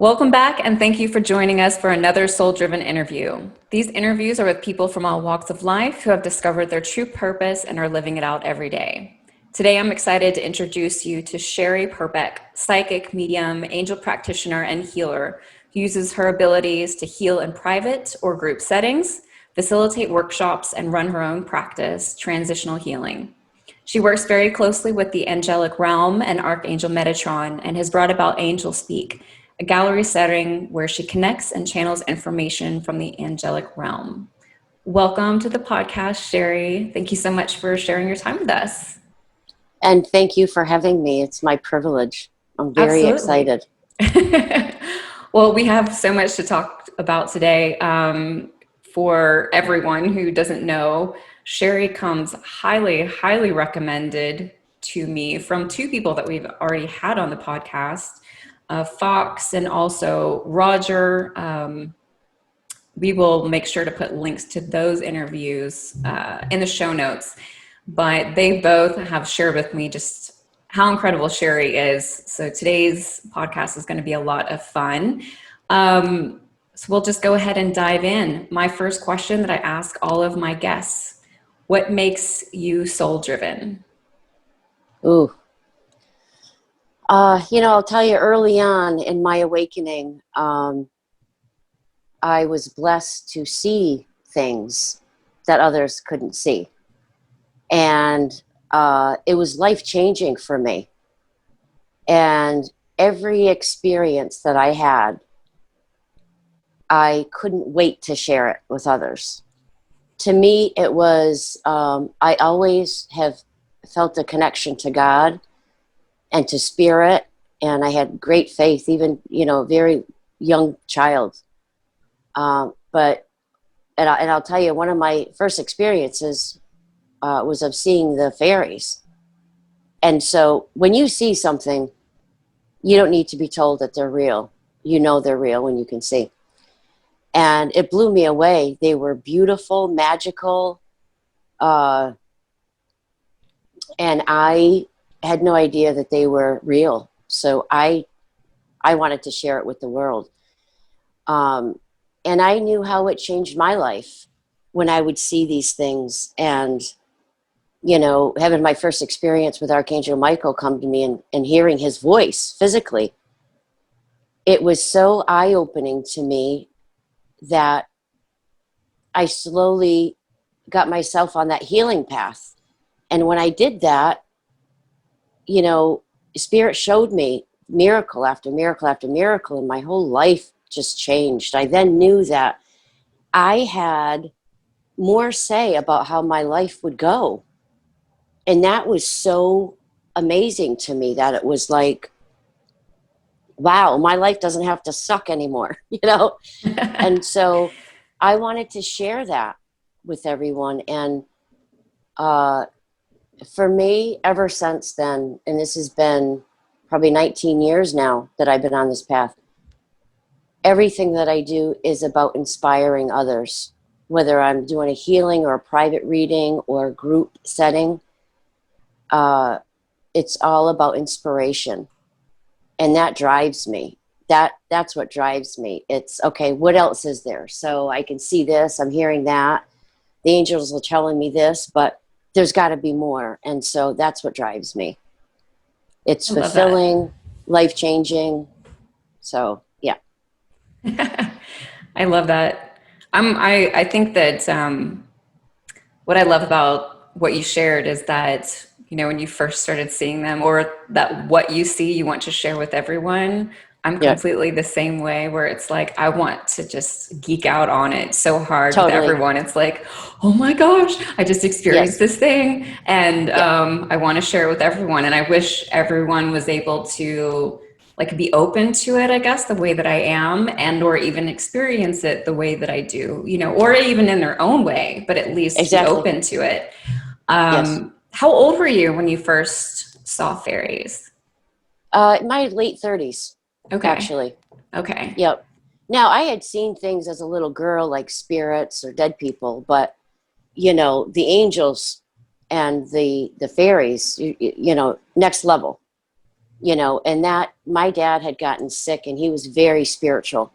Welcome back, and thank you for joining us for another soul-driven interview. These interviews are with people from all walks of life who have discovered their true purpose and are living it out every day. Today, I'm excited to introduce you to Sheri Perbeck, psychic, medium, angel practitioner, and healer, who uses her abilities to heal in private or group settings, facilitate workshops, and run her own practice, Transitional Healing. She works very closely with the Angelic Realm and Archangel Metatron and has brought about Angel Speak, a gallery setting where she connects and channels information from the Angelic Realm. Welcome to the podcast, Sheri. Thank you so much for sharing your time with us. And thank you for having me. It's my privilege. I'm very excited. Well, we have so much to talk about today. For everyone who doesn't know, Sheri comes highly, highly recommended to me from two people that we've already had on the podcast, Fox and also Roger. We will make sure to put links to those interviews in the show notes. But they both have shared with me just how incredible Sheri is. So today's podcast is going to be a lot of fun. So we'll just go ahead and dive in. My first question that I ask all of my guests: what makes you soul-driven? Ooh. I'll tell you, early on in my awakening, I was blessed to see things that others couldn't see. And it was life-changing for me. And every experience that I had, I couldn't wait to share it with others. To me, it was, I always have felt a connection to God and to spirit, and I had great faith, even, very young child. But I'll tell you, one of my first experiences was of seeing the fairies. And so when you see something, you don't need to be told that they're real. You know they're real when you can see. And it blew me away. They were beautiful, magical, and I had no idea that they were real. So I wanted to share it with the world. And I knew how it changed my life when I would see these things. And, having my first experience with Archangel Michael come to me and hearing his voice physically, it was so eye-opening to me that I slowly got myself on that healing path. And when I did that, Spirit showed me miracle after miracle after miracle, and my whole life just changed. I then knew that I had more say about how my life would go. And that was so amazing to me, that it was like, wow, my life doesn't have to suck anymore, And so I wanted to share that with everyone. And for me, ever since then, and this has been probably 19 years now that I've been on this path, everything that I do is about inspiring others, whether I'm doing a healing or a private reading or a group setting. It's all about inspiration. And that drives me. That's what drives me. It's, okay, what else is there? So I can see this, I'm hearing that. The angels are telling me this, but there's got to be more. And so that's what drives me. It's fulfilling, life-changing. So, yeah. I love that. I think that what I love about what you shared is that, when you first started seeing them, or that what you see, you want to share with everyone. I'm completely the same way, where it's like, I want to just geek out on it so hard with everyone. It's like, oh my gosh, I just experienced this thing. And I want to share it with everyone. And I wish everyone was able to be open to it, I guess, the way that I am, and or even experience it the way that I do, or even in their own way, but at least be open to it. How old were you when you first saw fairies? My late 30s. Okay. Actually. Okay. Yep. Now, I had seen things as a little girl, like spirits or dead people, but, the angels and the fairies, next level. and that my dad had gotten sick and he was very spiritual.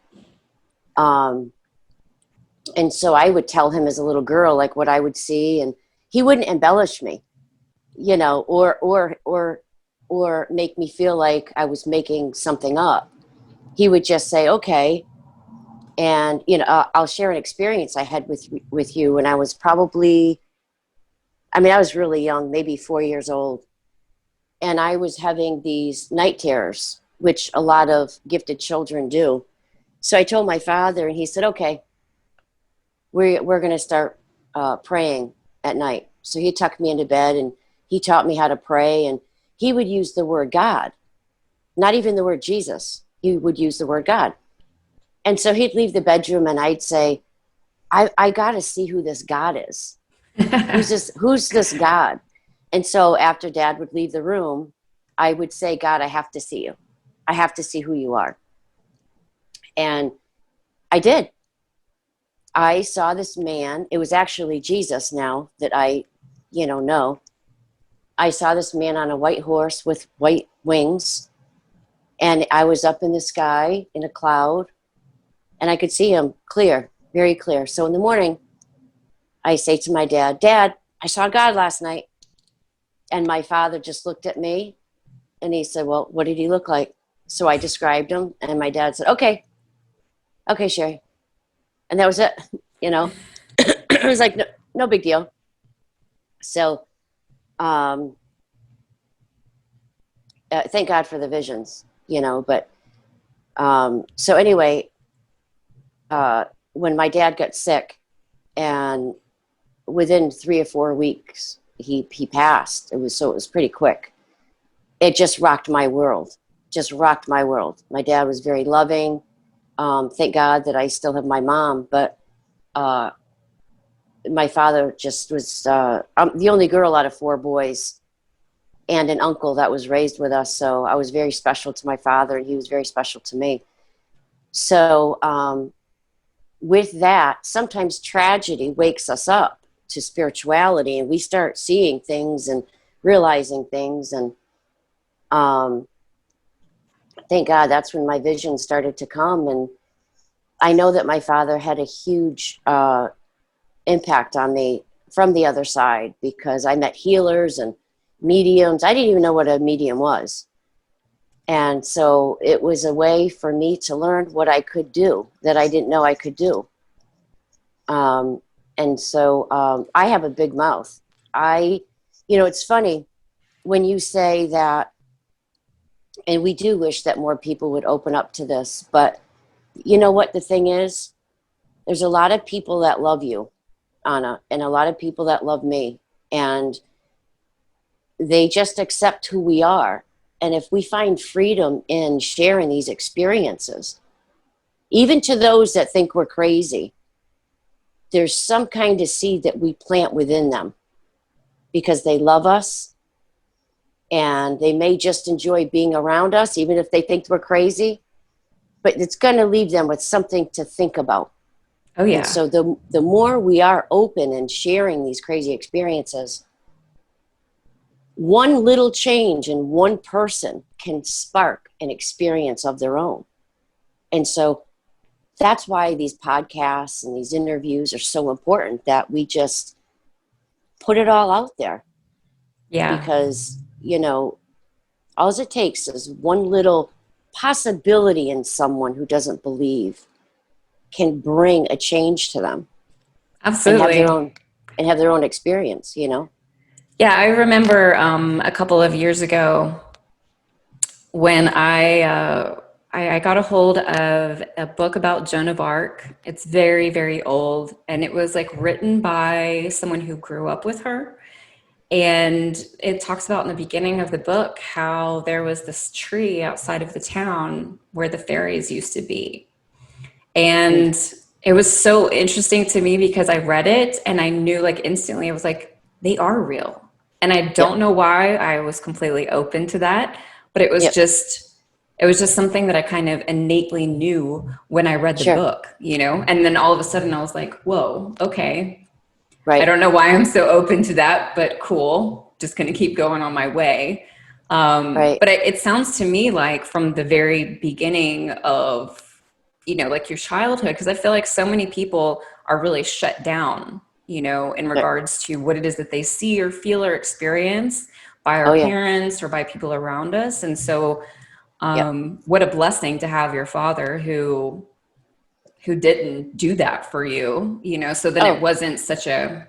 Um, and so I would tell him as a little girl, like what I would see, and he wouldn't embellish me, or make me feel like I was making something up. He would just say, okay. And, I'll share an experience I had with you when I was probably, I was really young, maybe 4 years old. And I was having these night terrors, which a lot of gifted children do. So I told my father, and he said, okay, we're going to start praying at night. So he tucked me into bed and he taught me how to pray. And he would use the word God, not even the word Jesus. He would use the word God. And so he'd leave the bedroom and I'd say, I got to see who this God is. Who's this God? And so after Dad would leave the room, I would say, God, I have to see you. I have to see who you are. And I did. I saw this man. It was actually Jesus now that I, know. I saw this man on a white horse with white wings. And I was up in the sky in a cloud. And I could see him clear, very clear. So in the morning, I say to my dad, Dad, I saw God last night. And my father just looked at me and he said, well, what did he look like? So I described him and my dad said, okay, Sheri. And that was it, It was like, no big deal. So thank God for the visions, but so anyway, when my dad got sick and within 3 or 4 weeks, he passed. It was pretty quick. It just rocked my world. My dad was very loving. Thank God that I still have my mom, but my father just was, I'm the only girl out of 4 boys and an uncle that was raised with us. So I was very special to my father and he was very special to me. So with that, sometimes tragedy wakes us up to spirituality and we start seeing things and realizing things. And thank God that's when my vision started to come. And I know that my father had a huge impact on me from the other side because I met healers and mediums. I didn't even know what a medium was. And so it was a way for me to learn what I could do that I didn't know I could do. And so I have a big mouth. It's funny when you say that, and we do wish that more people would open up to this, but you know what the thing is? There's a lot of people that love you, Anna, and a lot of people that love me, and they just accept who we are. And if we find freedom in sharing these experiences, even to those that think we're crazy, there's some kind of seed that we plant within them because they love us and they may just enjoy being around us, even if they think we're crazy, but it's going to leave them with something to think about. Oh, yeah. And so the more we are open and sharing these crazy experiences, one little change in one person can spark an experience of their own. And so that's why these podcasts and these interviews are so important, that we just put it all out there. Yeah. Because, all it takes is one little possibility in someone who doesn't believe can bring a change to them. Absolutely. And have their own experience, Yeah, I remember a couple of years ago when I got a hold of a book about Joan of Arc. It's very, very old, and it was like written by someone who grew up with her. And it talks about in the beginning of the book how there was this tree outside of the town where the fairies used to be. And it was so interesting to me because I read it and I knew like instantly, I was like, they are real. And I don't know why I was completely open to that, but it was just something that I kind of innately knew when I read the book, and then all of a sudden I was like, whoa, okay. Right. I don't know why I'm so open to that, but cool. Just going to keep going on my way. Right. But it sounds to me like from the very beginning of, like your childhood, because I feel like so many people are really shut down, in regards to what it is that they see or feel or experience by Oh our yeah. parents or by people around us. And so, Yep. what a blessing to have your father who didn't do that for you, so then it Oh, wasn't such a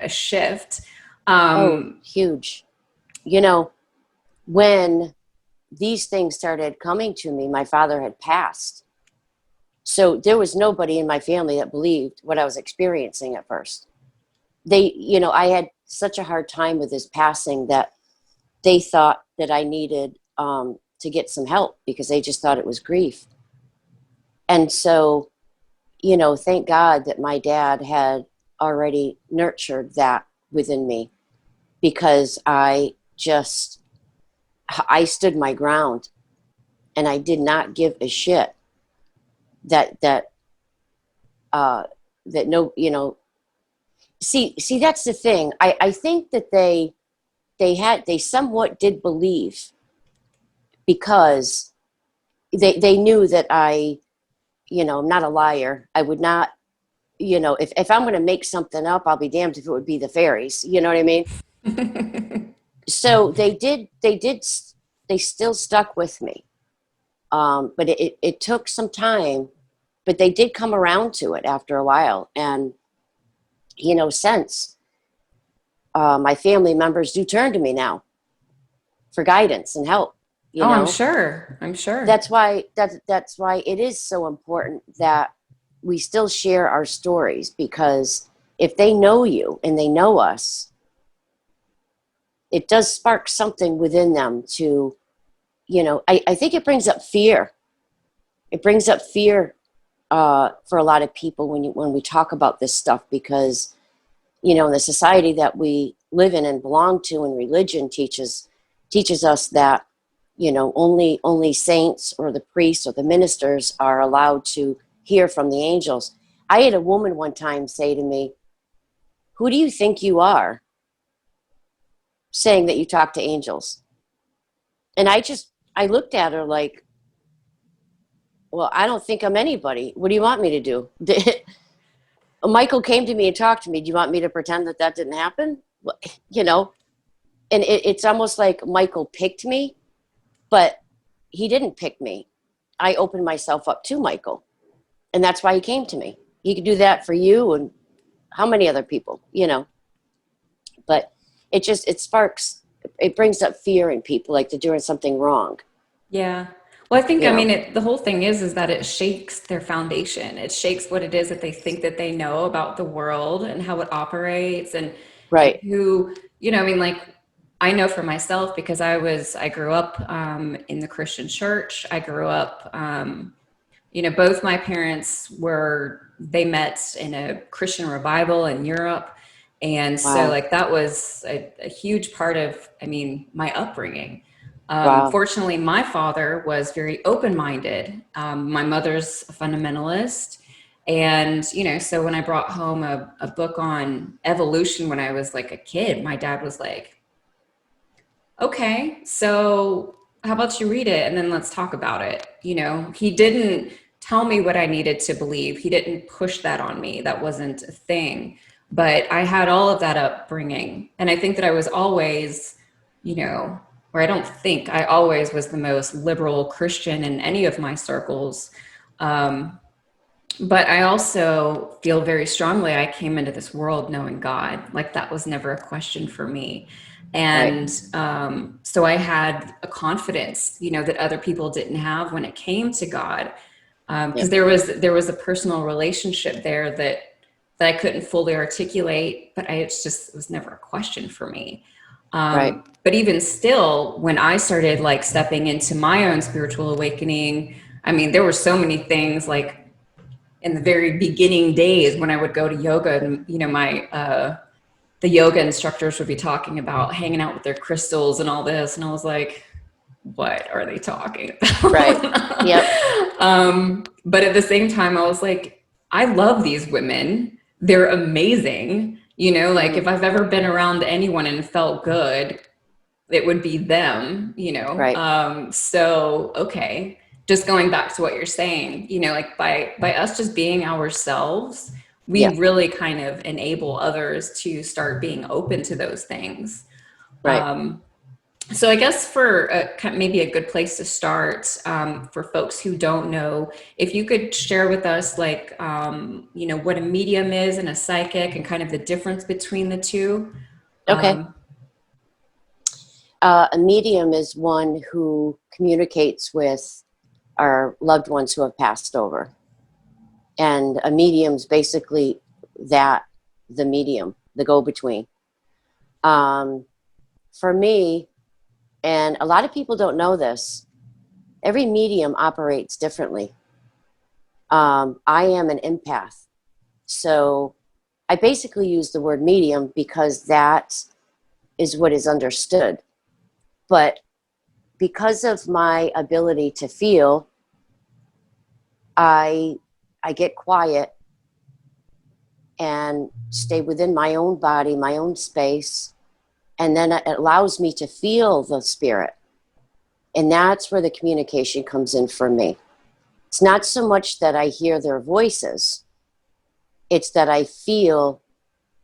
shift. oh, huge. You know, when these things started coming to me, my father had passed. So there was nobody in my family that believed what I was experiencing at first. I had such a hard time with his passing that they thought that I needed to get some help because they just thought it was grief. And so, thank God that my dad had already nurtured that within me because I stood my ground and I did not give a shit that that uh that no see that's the thing. I think that they somewhat did believe because they knew that I'm not a liar. I would not, if I'm going to make something up, I'll be damned if it would be the fairies. You know what I mean? So they still stuck with me. But it took some time, but they did come around to it after a while. And, since my family members do turn to me now for guidance and help, you Oh, I'm know, sure. I'm sure. that's why it is so important that we still share our stories because if they know you and they know us, it does spark something within them to, I think it brings up fear. It brings up fear for a lot of people when we talk about this stuff because, in the society that we live in and belong to and religion teaches us that, only saints or the priests or the ministers are allowed to hear from the angels. I had a woman one time say to me, "Who do you think you are saying that you talk to angels?" And I looked at her like, "Well, I don't think I'm anybody. What do you want me to do?" Michael came to me and talked to me. Do you want me to pretend that didn't happen? You know, and it's almost like Michael picked me, but he didn't pick me. I opened myself up to Michael, and that's why he came to me. He could do that for you and how many other people, but it sparks, it brings up fear in people like they're doing something wrong, Yeah. Well, I think, you I mean, know. the whole thing is that it shakes their foundation. It shakes what it is that they think that they know about the world and how it operates and Right. who, I mean, like I know for myself because I grew up in the Christian church. I grew up, both my parents they met in a Christian revival in Europe. And so Wow. like that was a huge part of, I mean, my upbringing. Wow. Fortunately, my father was very open-minded. My mother's a fundamentalist. And, so when I brought home a book on evolution when I was like a kid, my dad was like, okay, so how about you read it and then let's talk about it? He didn't tell me what I needed to believe. He didn't push that on me. That wasn't a thing. But I had all of that upbringing. And I think that I was always, or I don't think I always was the most liberal Christian in any of my circles. But I also feel very strongly I came into this world knowing God. Like that was never a question for me. Right. And so I had a confidence, that other people didn't have when it came to God. Because Yep. there was a personal relationship there that I couldn't fully articulate, but it was never a question for me. Right. But even still, when I started like stepping into my own spiritual awakening, I mean, there were so many things like in the very beginning days when I would go to yoga and, the yoga instructors would be talking about hanging out with their crystals and all this. And I was like, what are they talking Right. about? Yep. But at the same time, I was like, I love these women. They're amazing. Like Hmm. if I've ever been around anyone and felt good, it would be them, you know. Right. So okay, just going back to what you're saying, you know, like by us just being ourselves, we Yeah. really kind of enable others to start being open to those things. Right. So I guess for maybe a good place to start, for folks who don't know, if you could share with us, like, you know, what a medium is and a psychic, and kind of the difference between the two. Okay. Um, A medium is one who communicates with our loved ones who have passed over. And a medium's basically that, the medium, the go-between. Um, for me, and a lot of people don't know this, every medium operates differently. I am an empath. So I basically use the word medium because that is what is understood. But because of my ability to feel, I get quiet and stay within my own body, my own space, and then it allows me to feel the spirit. And that's where the communication comes in for me. It's not so much that I hear their voices, it's that I feel.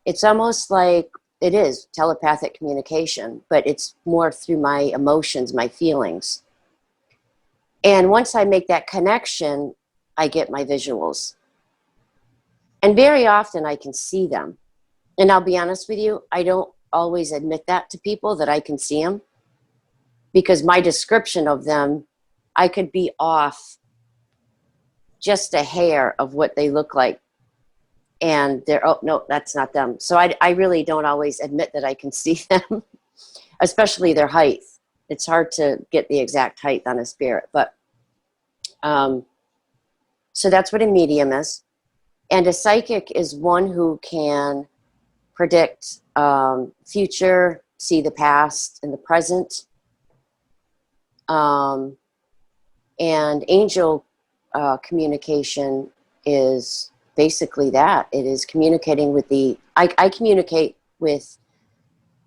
It's almost like it is telepathic communication, but it's more through my emotions, my feelings. And once I make that connection, I get my visuals. And very often I can see them. And I'll be honest with you, I don't always admit that to people that I can see them, because my description of them, I could be off just a hair of what they look like. And they're, oh, no, that's not them. So I really don't always admit that I can see them, especially their height. It's hard to get the exact height on a spirit. But so that's what a medium is. And a psychic is one who can predict future, see the past and the present. And angel communication is basically that. It is communicating with I communicate with,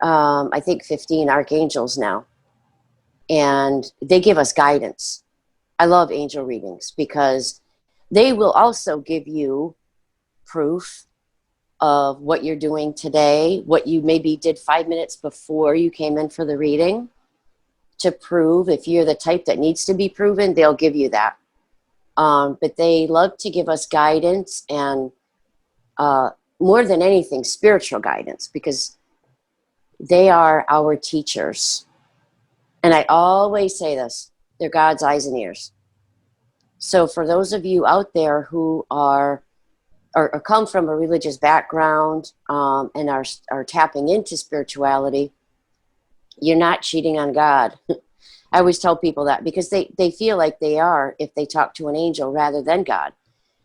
I think, 15 archangels now. And they give us guidance. I love angel readings because they will also give you proof of what you're doing today, what you maybe did 5 minutes before you came in for the reading, to prove. If you're the type that needs to be proven, they'll give you that. But they love to give us guidance, and more than anything, spiritual guidance, because they are our teachers. And I always say this, they're God's eyes and ears. So for those of you out there who are or come from a religious background, and are tapping into spirituality, you're not cheating on God. I always tell people that because they feel like they are if they talk to an angel rather than God.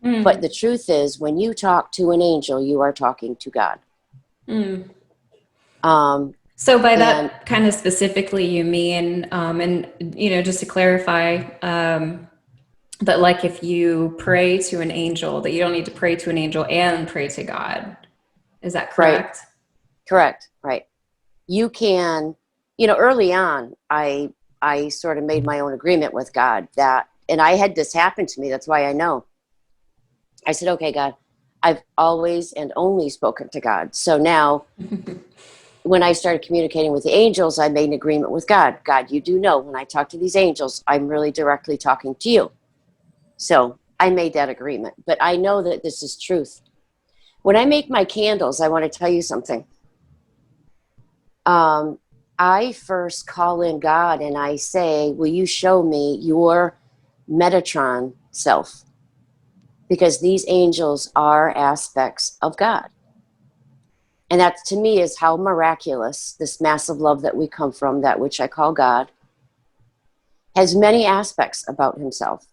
mm, But the truth is, when you talk to an angel, you are talking to God. mm. Um, So by and that kind of specifically, you mean, and you know, just to clarify, that like if you pray to an angel, that you don't need to pray to an angel and pray to God. Is that right, correct? correct, right. You can, early on, I sort of made my own agreement with God that, and I had this happen to me. That's why I know. I said, okay, God, I've always and only spoken to God. So now when I started communicating with the angels, I made an agreement with God. God, you do know when I talk to these angels, I'm really directly talking to you. So I made that agreement. But I know that this is truth. When I make my candles, I want to tell you something. Um, I first call in God and I say, will you show me your Metatron self? Because these angels are aspects of God. And that to me is how miraculous this massive love that we come from, that which I call God, has many aspects about himself.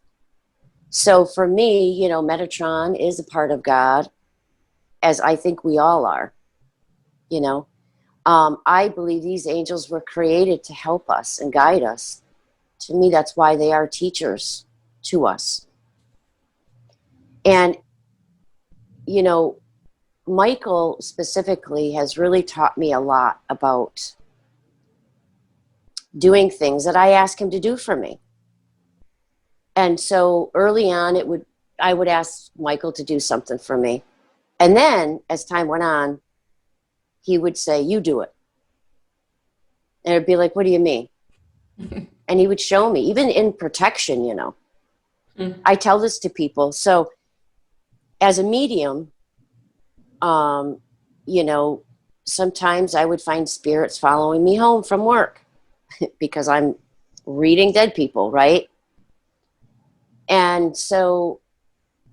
So for me, Metatron is a part of God, as I think we all are. you know. I believe these angels were created to help us and guide us. To me, that's why they are teachers to us. And, you know, Michael specifically has really taught me a lot about doing things that I ask him to do for me. And so early on, I would ask Michael to do something for me. And then as time went on, he would say, you do it. And it'd be like, what do you mean? And he would show me, even in protection, you know. I tell this to people. So as a medium, you know, sometimes I would find spirits following me home from work because I'm reading dead people, right? And so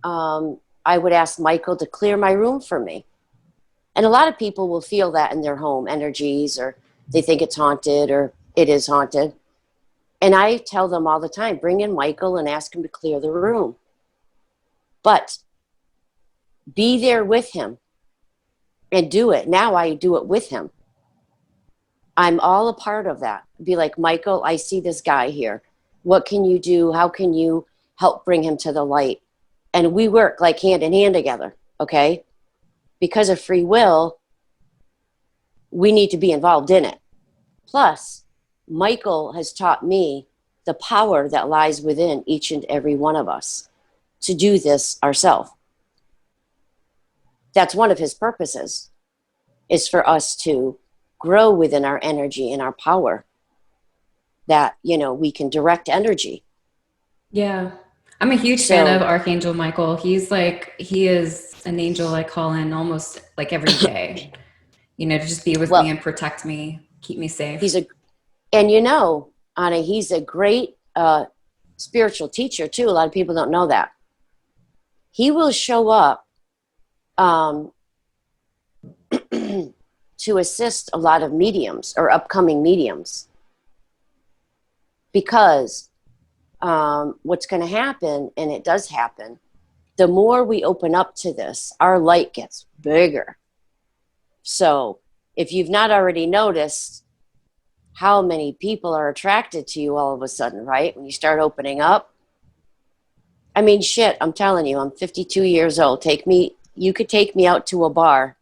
I would ask Michael to clear my room for me. And a lot of people will feel that in their home energies, or they think it's haunted or it is haunted. And I tell them all the time, bring in Michael and ask him to clear the room. But be there with him and do it. Now I do it with him. I'm all a part of that. Be like, Michael, I see this guy here. What can you do? How can you help bring him to the light? And we work like hand in hand together, okay? Because of free will, we need to be involved in it. Plus, Michael has taught me the power that lies within each and every one of us to do this ourselves. That's one of his purposes, is for us to grow within our energy and our power, that, you know, we can direct energy. Yeah. I'm a huge fan of Archangel Michael. He is an angel I call in almost like every day, you know, to just be with me and protect me, keep me safe. And you know, Anna, he's a great spiritual teacher too. A lot of people don't know that. He will show up to assist a lot of mediums or upcoming mediums. Because what's going to happen, and it does happen, the more we open up to this, our light gets bigger. So if you've not already noticed how many people are attracted to you all of a sudden, right? When you start opening up. I mean, shit, I'm telling you, I'm 52 years old. You could take me out to a bar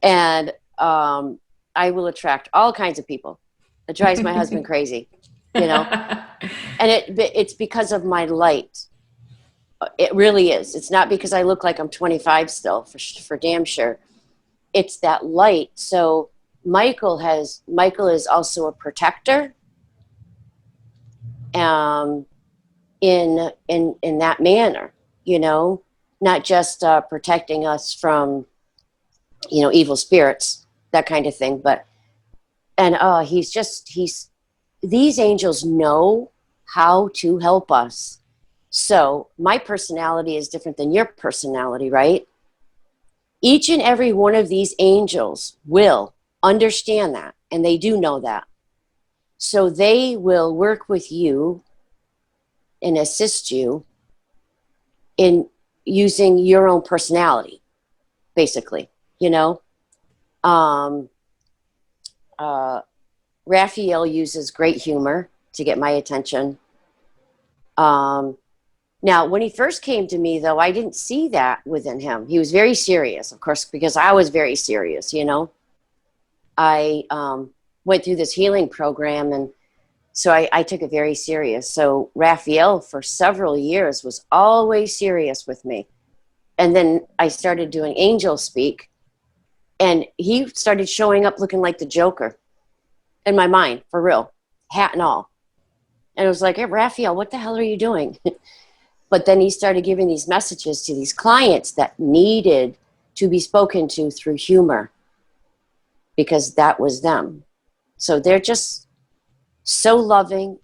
and I will attract all kinds of people. It drives my husband crazy, you know? And it's because of my light. It really is. It's not because I look like I'm 25 still, for damn sure. It's that light. So Michael is also a protector. In that manner, you know, not just protecting us from, you know, evil spirits, that kind of thing, but these angels know how to help us. So my personality is different than your personality, right? Each and every one of these angels will understand that, and they do know that. So they will work with you and assist you in using your own personality, basically, you know. Raphael uses great humor to get my attention. Now, when he first came to me, though, I didn't see that within him. He was very serious, of course, because I was very serious, you know. I went through this healing program, and so I took it very serious. So Raphael, for several years, was always serious with me. And then I started doing angel speak, and he started showing up looking like the Joker in my mind, for real, hat and all. And it was like, hey, Raphael, what the hell are you doing? But then he started giving these messages to these clients that needed to be spoken to through humor, because that was them. So they're just so loving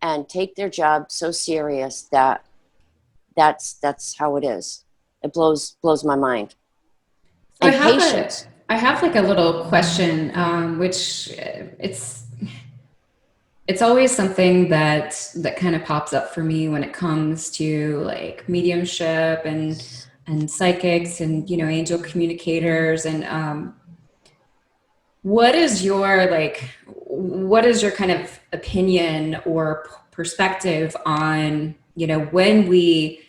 and take their job so serious that that's how it is. It blows my mind. So And patience. I have like a little question, which it's always something that kind of pops up for me when it comes to like mediumship and psychics and, you know, angel communicators. And what is your kind of opinion or perspective on, you know, when we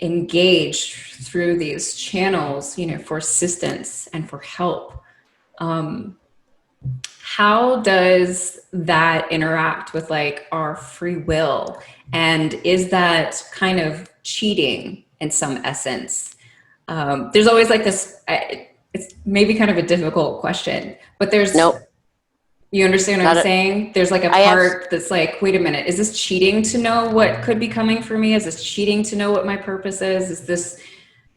engage through these channels, you know, for assistance and for help? how does that interact with like our free will? And is that kind of cheating in some essence? There's always like this, it's maybe kind of a difficult question, but there's, Nope. you understand what I'm Not a, saying? There's like a I have, part that's like, wait a minute, is this cheating to know what could be coming for me? Is this cheating to know what my purpose is? Is this,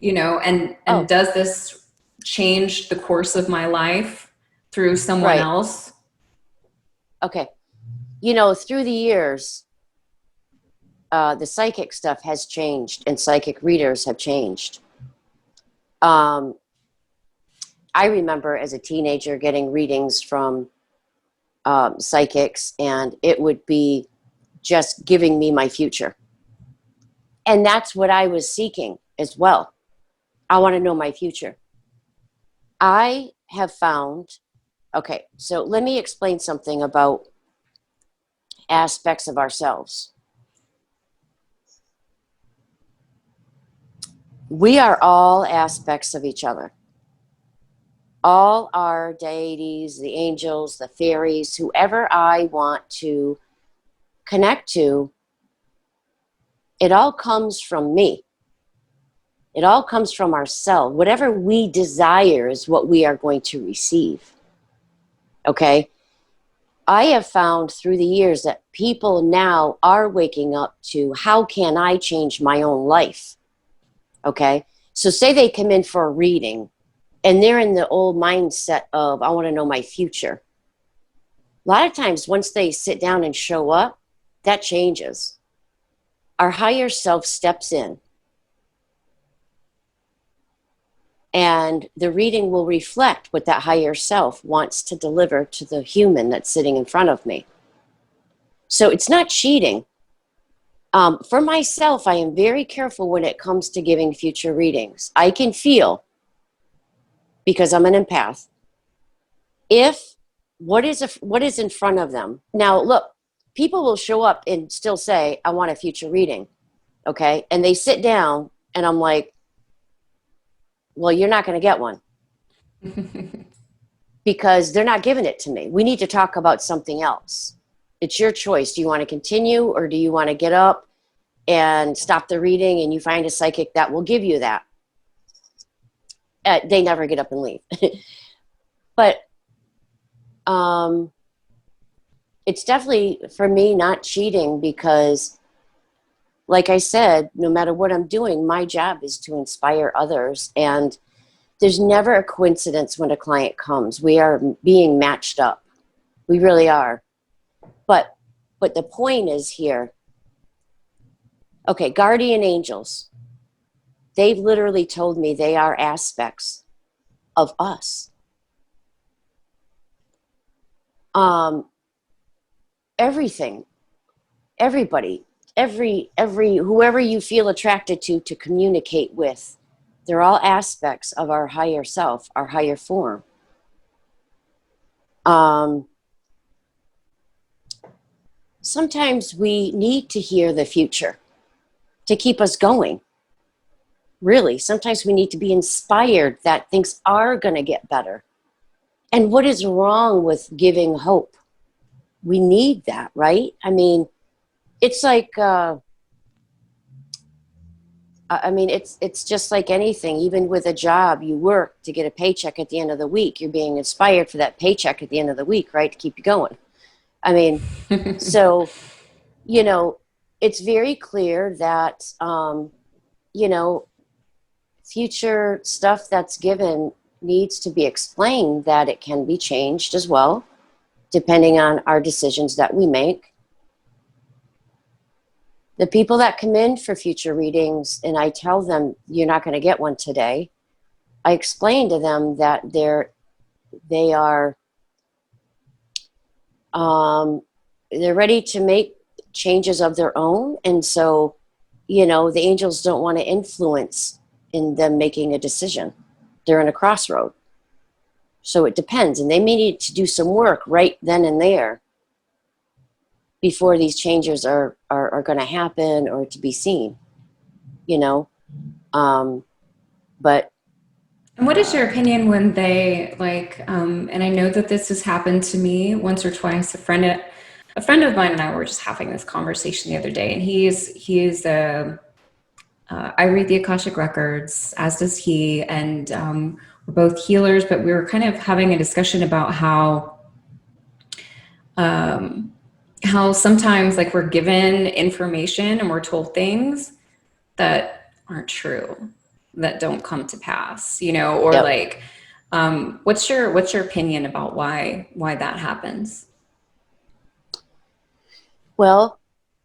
and oh, does this change the course of my life through someone right. else? Okay. Through the years, the psychic stuff has changed and psychic readers have changed. Um, I remember as a teenager getting readings from psychics, and it would be just giving me my future. And that's what I was seeking as well. I want to know my future. I have found, okay, so let me explain something about aspects of ourselves. We are all aspects of each other. All our deities, the angels, the fairies, whoever I want to connect to, it all comes from me. It all comes from ourselves. Whatever we desire is what we are going to receive. Okay? I have found through the years that people now are waking up to how can I change my own life? Okay? So say they come in for a reading and they're in the old mindset of, I want to know my future. A lot of times, once they sit down and show up, that changes. Our higher self steps in, and the reading will reflect what that higher self wants to deliver to the human that's sitting in front of me. So it's not cheating. For myself, I am very careful when it comes to giving future readings. I can feel, because I'm an empath, if what is in front of them. Now, look, people will show up and still say, I want a future reading. Okay. And they sit down and I'm like, well, you're not going to get one because they're not giving it to me. We need to talk about something else. It's your choice. Do you want to continue or do you want to get up and stop the reading and you find a psychic that will give you that? They never get up and leave. But it's definitely, for me, not cheating because, like I said, no matter what I'm doing, my job is to inspire others. And there's never a coincidence when a client comes. We are being matched up. We really are. But the point is here, okay, guardian angels, they've literally told me they are aspects of us. Everything, everybody, every whoever you feel attracted to communicate with, they're all aspects of our higher self, our higher form. Sometimes we need to hear the future to keep us going. Really, sometimes we need to be inspired that things are going to get better. And what is wrong with giving hope? We need that, right? I mean, it's like, it's just like anything. Even with a job, you work to get a paycheck at the end of the week. You're being inspired for that paycheck at the end of the week, right? To keep you going. I mean, so, it's very clear that, future stuff that's given needs to be explained, that it can be changed as well, depending on our decisions that we make. The people that come in for future readings, and I tell them, you're not going to get one today, I explain to them that they are they're ready to make changes of their own. And so, the angels don't want to influence in them making a decision. They're in a crossroad. So it depends. And they may need to do some work right then and there before these changes are going to happen or to be seen, But And what is your opinion when they like, and I know that this has happened to me once or twice. A friend of mine and I were just having this conversation the other day, and he's a I read the Akashic records, as does he, and we're both healers. But we were kind of having a discussion about how sometimes like we're given information and we're told things that aren't true, that don't come to pass, you know, or Yep. like, what's your opinion about why that happens? Well,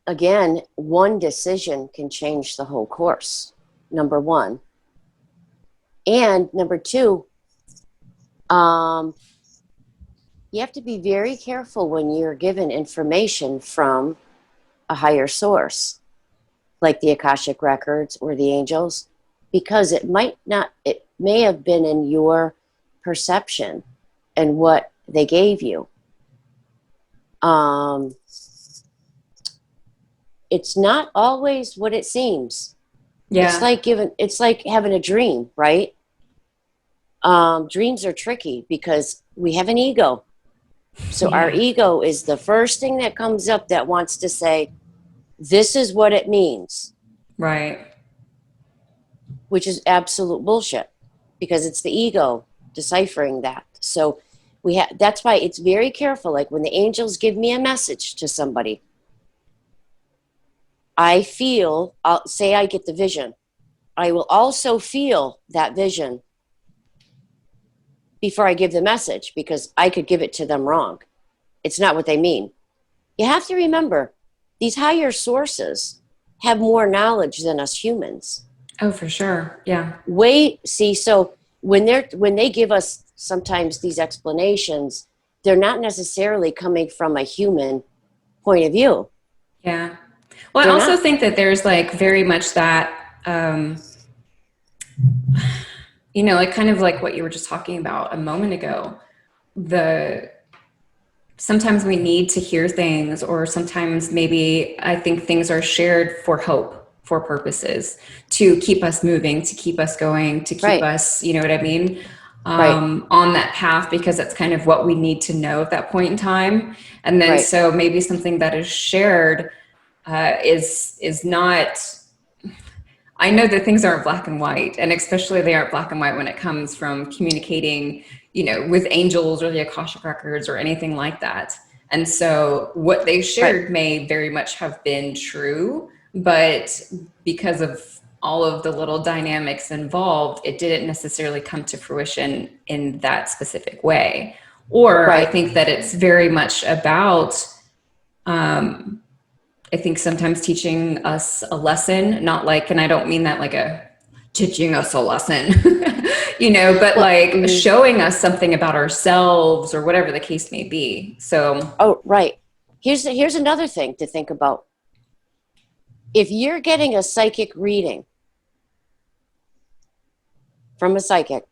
again, one decision can change the whole course, number one. And number two, um, you have to be very careful when you're given information from a higher source, like the Akashic records or the angels, because it may have been in your perception and what they gave you. Um, it's not always what it seems. Yeah, It's like having a dream, right? Dreams are tricky because we have an ego. So our yeah, ego is the first thing that comes up that wants to say, this is what it means, right. which is absolute bullshit because it's the ego deciphering that. So that's why it's very careful. Like when the angels give me a message to somebody, I'll say I get the vision. I will also feel that vision before I give the message because I could give it to them wrong. It's not what they mean. You have to remember these higher sources have more knowledge than us humans. Oh, for sure. Yeah, So when they give us sometimes these explanations, they're not necessarily coming from a human point of view. yeah. Well, I They're also not. think that there's like very much that, you know, like kind of like what you were just talking about a moment ago. The Sometimes we need to hear things, or sometimes maybe I think things are shared for hope, for purposes, to keep us moving, to keep us going, to keep Right. us, you know what I mean, Right. on that path, because that's kind of what we need to know at that point in time. And then Right. so maybe something that is shared is not. I know that things aren't black and white, and especially they aren't black and white when it comes from communicating, you know, with angels or the Akashic records or anything like that. And so what they Right. shared may very much have been true, but because of all of the little dynamics involved, it didn't necessarily come to fruition in that specific way. Or I Right. think that it's very much about I think sometimes teaching us a lesson, not like, and I don't mean that like a teaching us a lesson, you know, but Well, like showing us something about ourselves or whatever the case may be. So, oh, right. Here's another thing to think about. If you're getting a psychic reading from a psychic,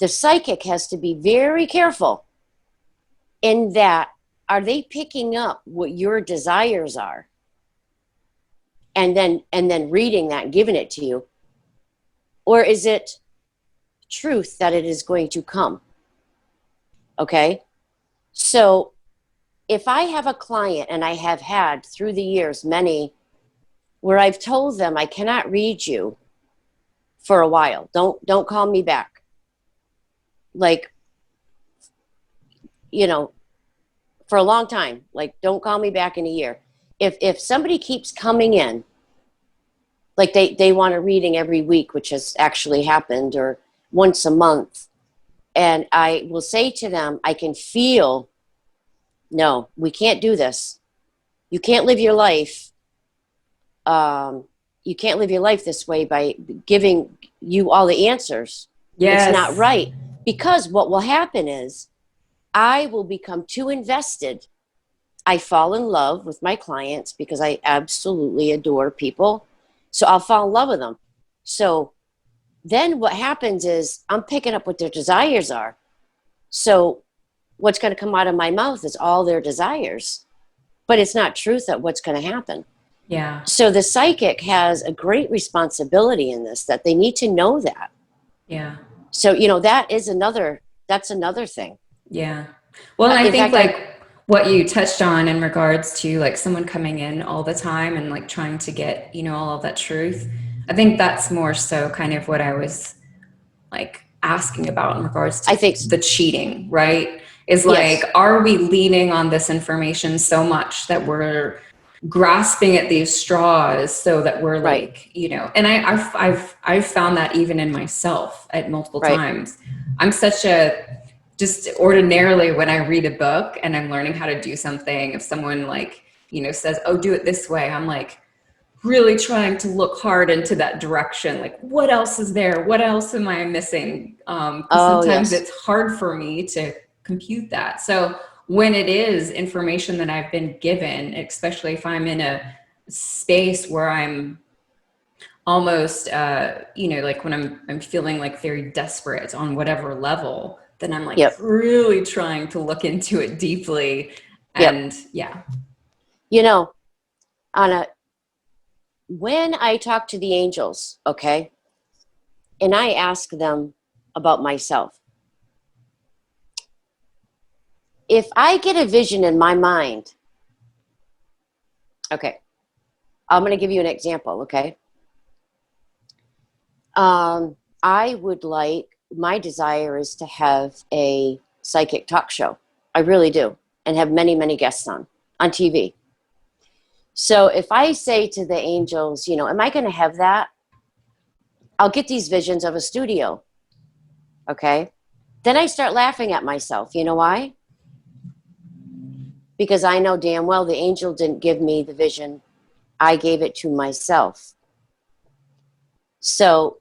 the psychic has to be very careful in that are they picking up what your desires are and then reading that and giving it to you, or is it truth that it is going to come? Okay, so if I have a client, and I have had through the years many, where I've told them I cannot read you for a while, don't call me back, like, you know, for a long time, like don't call me back in a year. If somebody keeps coming in, like they want a reading every week, which has actually happened, or once a month, and I will say to them, I can feel, no, we can't do this. You can't live your life. You can't live your life this way by giving you all the answers. It's not yes. right. Because what will happen is I will become too invested. I fall in love with my clients because I absolutely adore people. So I'll fall in love with them. So then what happens is I'm picking up what their desires are. So what's going to come out of my mouth is all their desires, but it's not truth that what's going to happen. Yeah. So the psychic has a great responsibility in this, that they need to know that. Yeah. So, that's another thing. Yeah. Well, and I In think fact, like what you touched on in regards to like someone coming in all the time and like trying to get, all of that truth. I think that's more so kind of what I was like asking about in regards to I think, the cheating, right? Is like, yes, are we leaning on this information so much that we're grasping at these straws so that we're right, like, and I've found that even in myself at multiple right. times. I'm such a, just ordinarily when I read a book and I'm learning how to do something, if someone like, says, oh, do it this way, I'm like, really trying to look hard into that direction. Like, what else is there? What else am I missing? Because Oh, sometimes yes. it's hard for me to compute that. So when it is information that I've been given, especially if I'm in a space where I'm almost, like when I'm feeling like very desperate on whatever level, then I'm like Yep, really trying to look into it deeply. yep. And yeah, You know, Anna, when I talk to the angels, okay, and I ask them about myself, if I get a vision in my mind, okay, I'm going to give you an example, okay? I would like, my desire is to have a psychic talk show. I really do. And have many, many guests on TV. So if I say to the angels, am I going to have that? I'll get these visions of a studio. Okay. Then I start laughing at myself. You know why? Because I know damn well the angel didn't give me the vision. I gave it to myself. So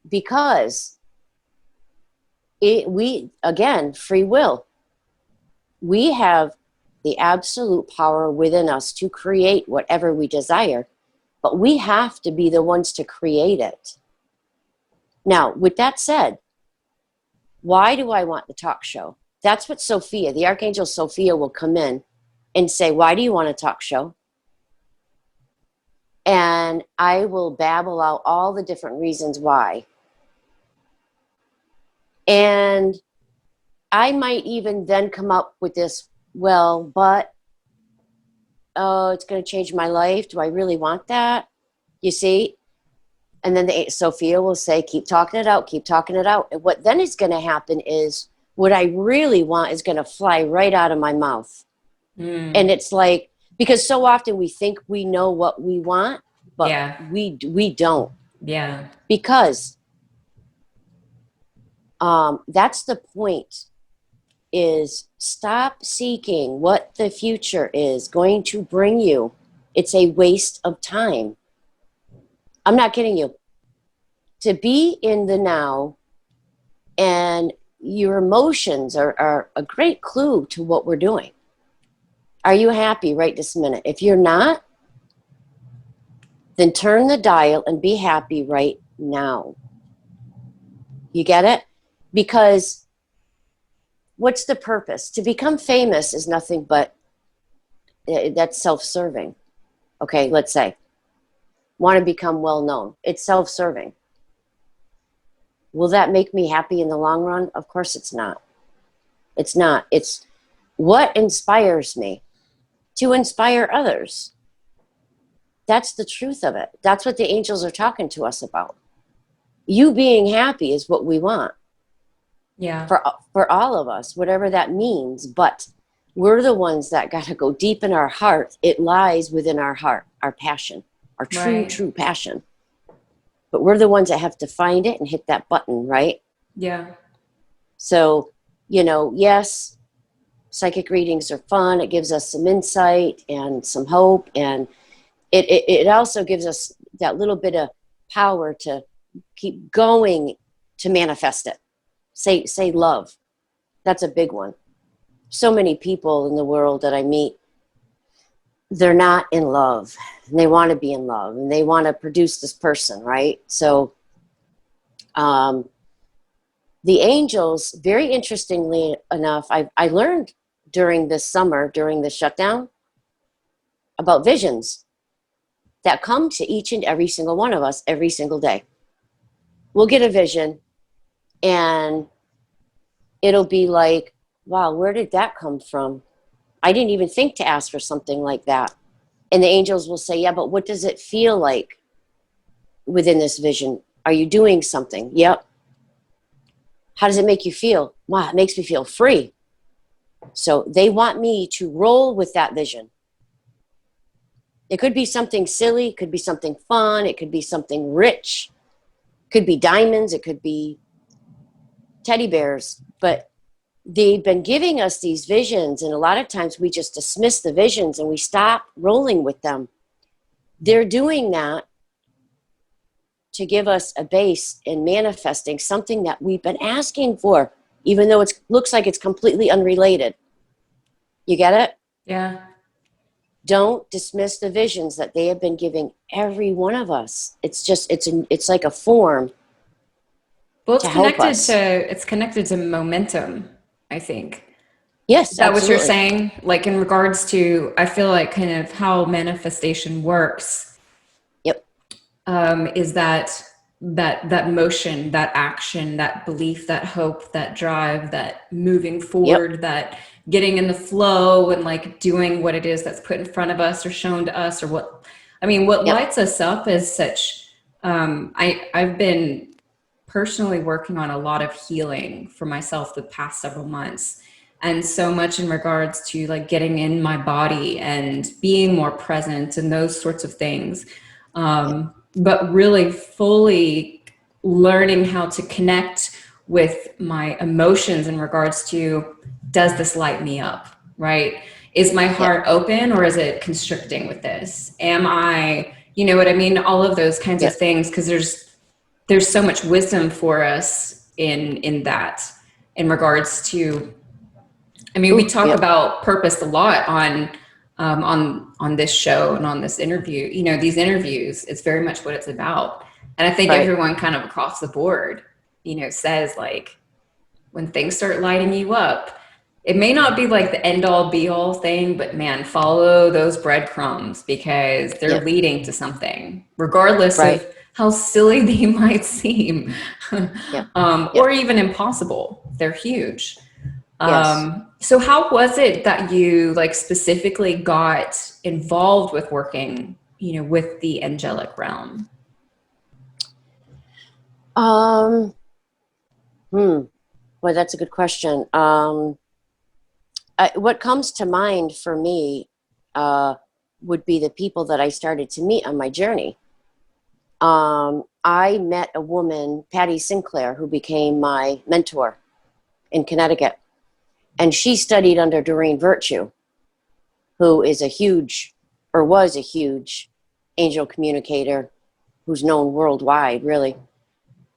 because again, free will, we have the absolute power within us to create whatever we desire, but we have to be the ones to create it. Now, with that said, why do I want the talk show? That's what Sophia, the Archangel Sophia, will come in and say, why do you want a talk show? And I will babble out all the different reasons why. And I might even then come up with this, well, but, oh, it's going to change my life. Do I really want that? You see? And then Sophia will say, keep talking it out, keep talking it out. And what then is going to happen is what I really want is going to fly right out of my mouth. And it's like, because so often we think we know what we want, but yeah, we don't. yeah, Because that's the point, is stop seeking what the future is going to bring you. It's a waste of time. I'm not kidding you. To be in the now, and your emotions are a great clue to what we're doing. Are you happy right this minute? If you're not, then turn the dial and be happy right now. You get it? Because what's the purpose? To become famous is nothing but, that's self-serving. Okay, let's say. Want to become well-known. It's self-serving. Will that make me happy in the long run? Of course it's not. It's not. It's what inspires me to inspire others. That's the truth of it. That's what the angels are talking to us about. You being happy is what we want yeah, for all of us, whatever that means. But we're the ones that got to go deep in our heart. It lies within our heart, our passion, our true, right, true passion. But we're the ones that have to find it and hit that button, right? yeah, So, yes, psychic readings are fun. It gives us some insight and some hope. And it also gives us that little bit of power to keep going to manifest it. Say love. That's a big one. So many people in the world that I meet, they're not in love, and they want to be in love, and they want to produce this person, right? So the angels, very interestingly enough, I learned during this summer, during the shutdown, about visions that come to each and every single one of us every single day. we'll get a vision, and it'll be like, wow, where did that come from? I didn't even think to ask for something like that. And the angels will say, yeah, but what does it feel like within this vision? Are you doing something? Yep. How does it make you feel? Wow, it makes me feel free. So they want me to roll with that vision. It could be something silly, it could be something fun, it could be something rich, it could be diamonds, it could be teddy bears, but they've been giving us these visions, and a lot of times we just dismiss the visions and we stop rolling with them. They're doing that to give us a base in manifesting something that we've been asking for, even though it looks like it's completely unrelated. You get it? Yeah. Don't dismiss the visions that they have been giving every one of us. It's just, it's like a form Well, to help us. it's connected to momentum, I think. Yes, Is that what you're absolutely. saying? Like in regards to, I feel like kind of how manifestation works, Yep. is that motion, that action, that belief, that hope, that drive, that moving Yep. forward, that getting in the flow and like doing what it is that's put in front of us or shown to us, or what Yep. lights us up is such. I've been personally working on a lot of healing for myself the past several months, and so much in regards to like getting in my body and being more present and those sorts of things, but really fully learning how to connect with my emotions in regards to, does this light me up, right? Is my Yep. heart open or is it constricting with this? Am I, you know what I mean? All of those kinds of Yep. things, because there's so much wisdom for us in that, in regards to, I mean, we Ooh, talk yep. about purpose a lot on this show and on this interview. You know, these interviews, it's very much what it's about. And I think Right. everyone kind of across the board, you know, says like, when things start lighting you up, it may not be like the end all be all thing, but man, follow those breadcrumbs because they're Yep. leading to something, regardless Right. of how silly they might seem, Yep. or Yep. even impossible. They're huge. Yes. So how was it that you like specifically got involved with working, you know, with the angelic realm? Um, hmm. Boy, that's a good question. What comes to mind for me would be the people that I started to meet on my journey. I met a woman, Patty Sinclair, who became my mentor in Connecticut. And she studied under Doreen Virtue, who is a huge, or was a huge, angel communicator who's known worldwide, really.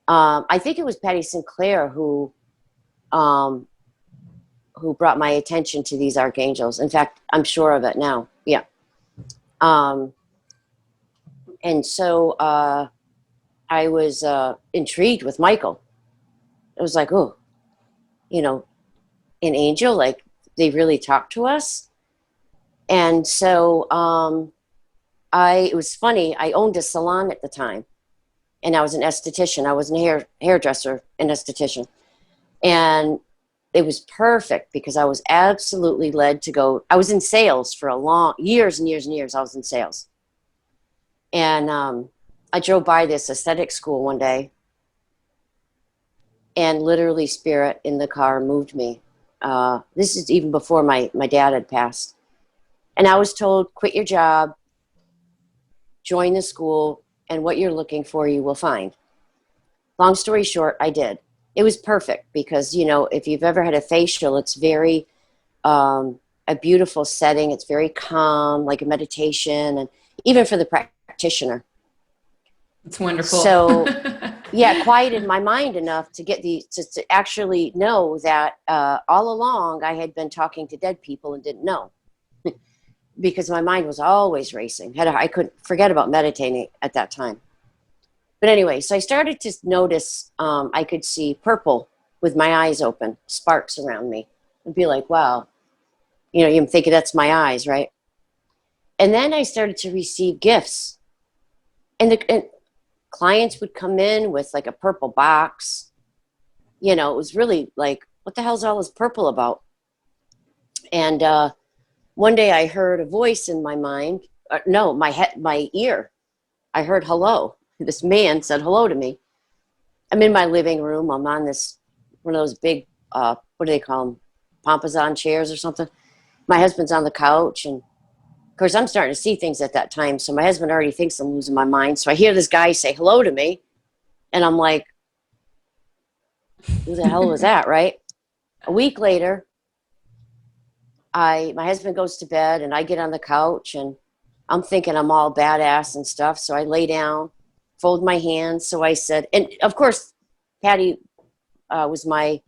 I think it was Patty Sinclair um, who brought my attention to these archangels. In fact, I'm sure of it now. Yeah. Um, and so I was intrigued with Michael. It was like, oh, you know, an angel, like they really talk to us. And so it was funny. I owned a salon at the time, and I was an esthetician. I was a hairdresser and esthetician. And it was perfect because I was absolutely led to go. I was in sales for years and years and years. I was in sales. And I drove by this aesthetic school one day, and literally spirit in the car moved me. This is even before my dad had passed. And I was told, quit your job, join the school, and what you're looking for, you will find. Long story short, I did. It was perfect because, you know, if you've ever had a facial, it's very a beautiful setting. It's very calm, like a meditation, and even for the practitioner. It's wonderful. So, yeah, quieted my mind enough to get to actually know that all along I had been talking to dead people and didn't know because my mind was always racing. I couldn't forget about meditating at that time. But anyway, so I started to notice I could see purple with my eyes open, sparks around me, and be like, wow, you know, you're thinking that's my eyes, right? And then I started to receive gifts. And clients would come in with like a purple box. You know, it was really like, what the hell's all this purple about? And one day I heard a voice in my mind. No, my ear. I heard hello. This man said hello to me. I'm in my living room. I'm on this one of those big, what do they call them? Pompous chairs or something. My husband's on the couch, and of course I'm starting to see things at that time. So my husband already thinks I'm losing my mind. So I hear this guy say hello to me, and I'm like, "Who the hell was that?" Right? A week later, my husband goes to bed, and I get on the couch, and I'm thinking I'm all badass and stuff. So I lay down, fold my hands. So I said, and of course, Patty was my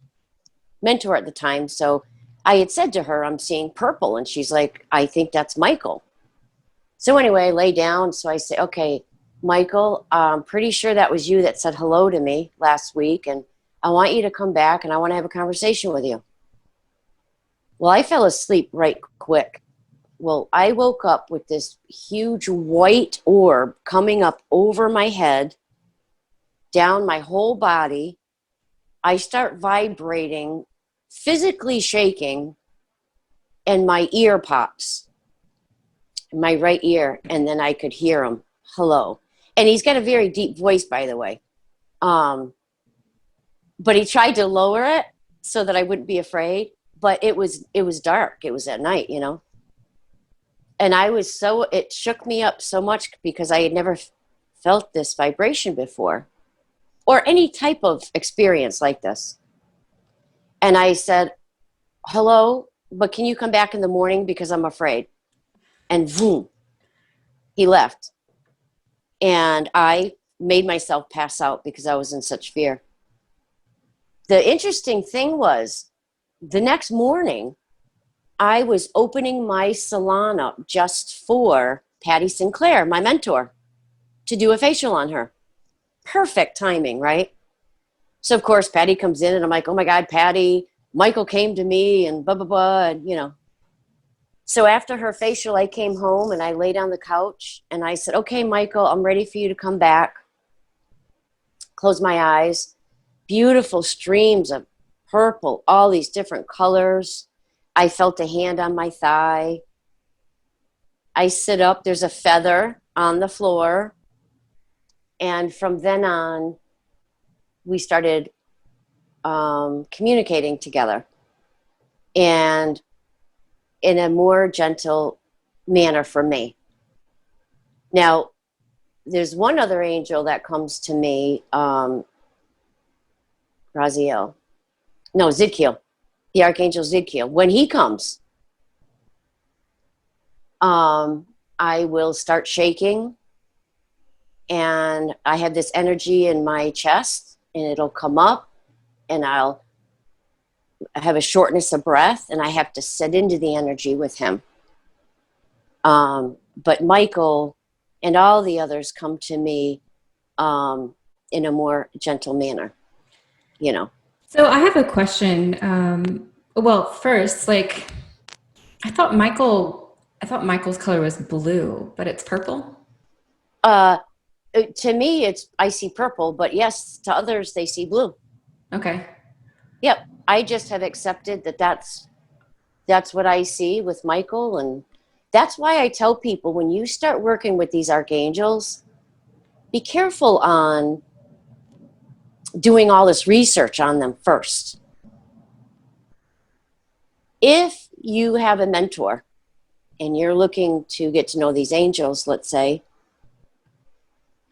mentor at the time. So I had said to her, I'm seeing purple. And she's like, I think that's Michael. So anyway, I lay down. So I say, okay, Michael, I'm pretty sure that was you that said hello to me last week. And I want you to come back and I want to have a conversation with you. Well, I fell asleep right quick. Well, I woke up with this huge white orb coming up over my head, down my whole body. I start vibrating, physically shaking, and my ear pops, my right ear, and then I could hear him, hello. And he's got a very deep voice, by the way. But he tried to lower it so that I wouldn't be afraid, but it was dark. It was at night, you know. And it shook me up so much because I had never felt this vibration before or any type of experience like this. And I said, hello, but can you come back in the morning because I'm afraid? And boom, he left. And I made myself pass out because I was in such fear. The interesting thing was the next morning, I was opening my salon up just for Patty Sinclair, my mentor, to do a facial on her. Perfect timing, right? So, of course, Patty comes in and I'm like, oh my God, Patty, Michael came to me and blah, blah, blah, and, you know. So after her facial, I came home and I laid on the couch and I said, okay, Michael, I'm ready for you to come back. Close my eyes. Beautiful streams of purple, all these different colors. I felt a hand on my thigh. I sit up. There's a feather on the floor. And from then on, we started communicating together. And in a more gentle manner for me. Now, there's one other angel that comes to me, Raziel. No, Zidkiel, the Archangel Zidkiel. When he comes, I will start shaking, and I have this energy in my chest, and it'll come up, and I'll have a shortness of breath, and I have to sit into the energy with him. But Michael and all the others come to me in a more gentle manner, you know. So I have a question. Well, first, like, I thought Michael's color was blue, but it's purple. To me, I see purple, but yes, to others, they see blue. Okay. Yep. I just have accepted that that's what I see with Michael. And that's why I tell people when you start working with these archangels, be careful on doing all this research on them first. If you have a mentor and you're looking to get to know these angels, let's say,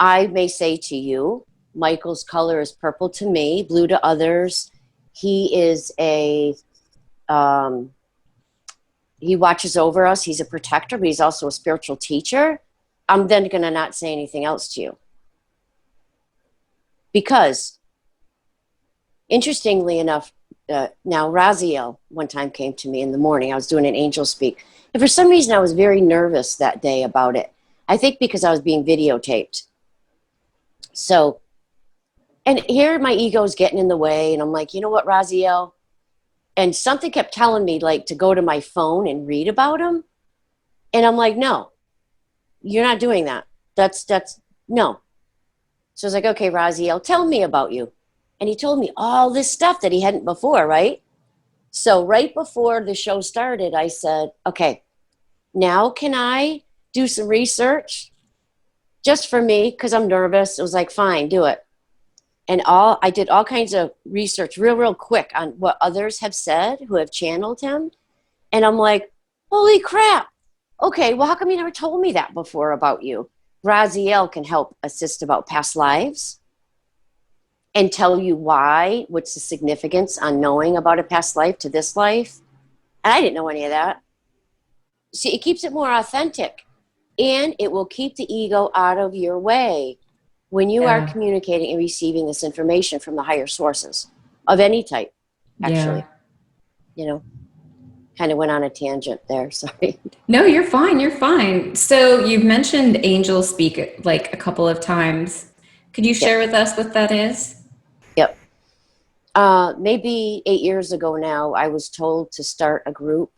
I may say to you, Michael's color is purple to me, blue to others. He is he watches over us. He's a protector, but he's also a spiritual teacher. I'm then going to not say anything else to you. Because, interestingly enough, now Raziel one time came to me in the morning. I was doing an angel speak. And for some reason, I was very nervous that day about it. I think because I was being videotaped. So, and here my ego's getting in the way. And I'm like, you know what, Raziel? And something kept telling me like to go to my phone and read about him. And I'm like, no, you're not doing that. That's no. So I was like, okay, Raziel, tell me about you. And he told me all this stuff that he hadn't before, right? So right before the show started, I said, okay, now can I do some research just for me? Because I'm nervous. It was like, fine, do it. And I did all kinds of research real quick on what others have said who have channeled him. And I'm like, holy crap. Okay, well, how come you never told me that before about you? Raziel can help assist about past lives and tell you why, what's the significance on knowing about a past life to this life. And I didn't know any of that. See, it keeps it more authentic, and it will keep the ego out of your way when you are Yeah. communicating and receiving this information from the higher sources of any type, Yeah. actually. You know, kind of went on a tangent there. Sorry. No, you're fine. You're fine. So you've mentioned angel speak like a couple of times. Could you Yep. share with us what that is? Yep. Maybe 8 years ago now, I was told to start a group